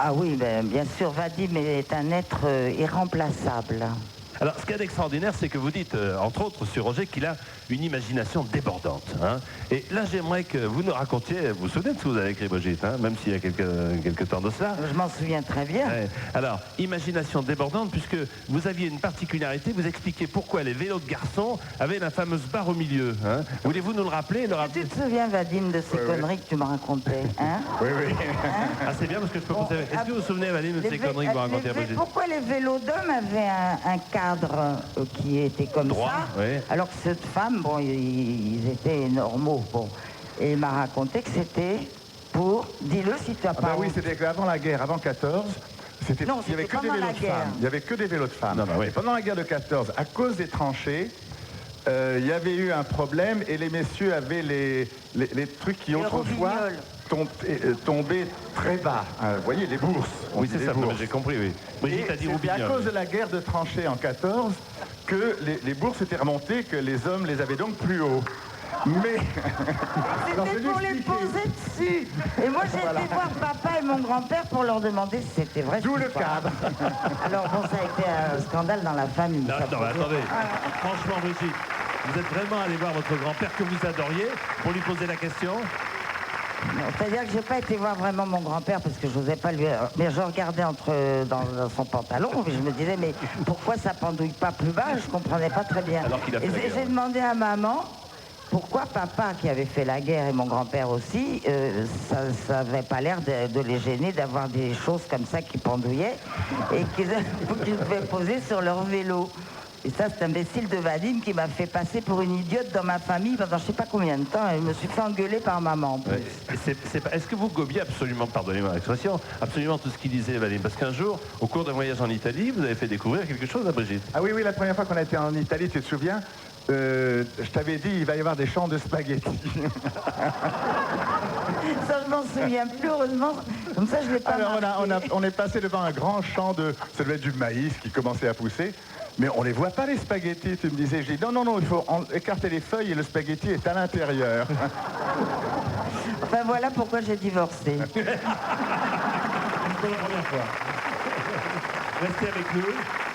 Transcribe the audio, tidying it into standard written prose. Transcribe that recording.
Ah oui, ben, bien sûr, Vadim est un être irremplaçable. Alors, ce qu'il y a d'extraordinaire, c'est que vous dites, entre autres, sur Roger, qu'il a une imagination débordante. Hein. Et là, j'aimerais que vous nous racontiez, vous vous souvenez de ce que vous avez écrit, Brigitte, hein, même s'il y a quelques temps de cela. Je m'en souviens très bien. Ouais. Alors, imagination débordante, puisque vous aviez une particularité, vous expliquez pourquoi les vélos de garçons avaient la fameuse barre au milieu. Hein. Voulez-vous nous le rappeler, Tu te souviens, Vadim, de ces conneries que tu me racontais, hein? Oui, oui. Hein? Ah, c'est bien, parce que je peux conserver. Est-ce que vous vous souvenez, Vadim, de ces conneries que vous racontez à Brigitte? Pourquoi les vélos d'hommes avaient un cadre qui était comme droit, ça, oui. alors que cette femme, bon, ils étaient normaux, bon. Et il m'a raconté que c'était pour, dis-le si tu as pas... Oui, c'était avant la guerre, avant 14. Non, il n'y avait que des vélos de femmes. Il n'y avait que des vélos de femmes. Non, oui. Et pendant la guerre de 14, à cause des tranchées, il y avait eu un problème et les messieurs avaient les trucs qui autrefois tombaient très bas. Hein, vous voyez, les bourses. Oui, c'est ça, j'ai compris, oui. Brigitte a dit c'est à Roubignol. cause de la guerre de tranchées en 14 que les bourses étaient remontées, que les hommes les avaient donc plus haut. Mais... C'était pour les poser dessus. Et moi, j'ai été voir papa et mon grand-père pour leur demander si c'était vrai. D'où le cadre. Alors, bon, ça a été un scandale dans la famille. Non, non, attendez. Franchement, Brigitte, vous êtes vraiment allé voir votre grand-père que vous adoriez pour lui poser la question? C'est-à-dire que j'ai pas été voir vraiment mon grand-père parce que je n'osais pas lui... Mais je regardais dans son pantalon et je me disais, mais pourquoi ça pendouille pas plus bas? Je comprenais pas très bien. Alors qu'il a fait la guerre, j'ai demandé à maman pourquoi papa, qui avait fait la guerre, et mon grand-père aussi, ça n'avait pas l'air de les gêner d'avoir des choses comme ça qui pendouillaient et qu'ils devaient poser sur leur vélo. Et ça, c'est imbécile de Vadim qui m'a fait passer pour une idiote dans ma famille pendant je sais pas combien de temps. Et je me suis fait engueuler par maman. En plus. Est-ce que vous gobiez absolument, pardonnez-moi l'expression, absolument tout ce qu'il disait, Vadim? Parce qu'un jour, au cours d'un voyage en Italie, vous avez fait découvrir quelque chose à Brigitte. Ah oui, oui, la première fois qu'on a été en Italie, tu te souviens, je t'avais dit, il va y avoir des champs de spaghettis. Ça, je m'en souviens plus, heureusement. Comme ça, je l'ai pas Alors, on est passé devant un grand champ de... Ça devait être du maïs qui commençait à pousser. Mais on les voit pas, les spaghettis, tu me disais. J'ai dit, non, il faut écarter les feuilles et le spaghetti est à l'intérieur. Enfin, voilà pourquoi j'ai divorcé. C'est la première fois. Restez avec nous.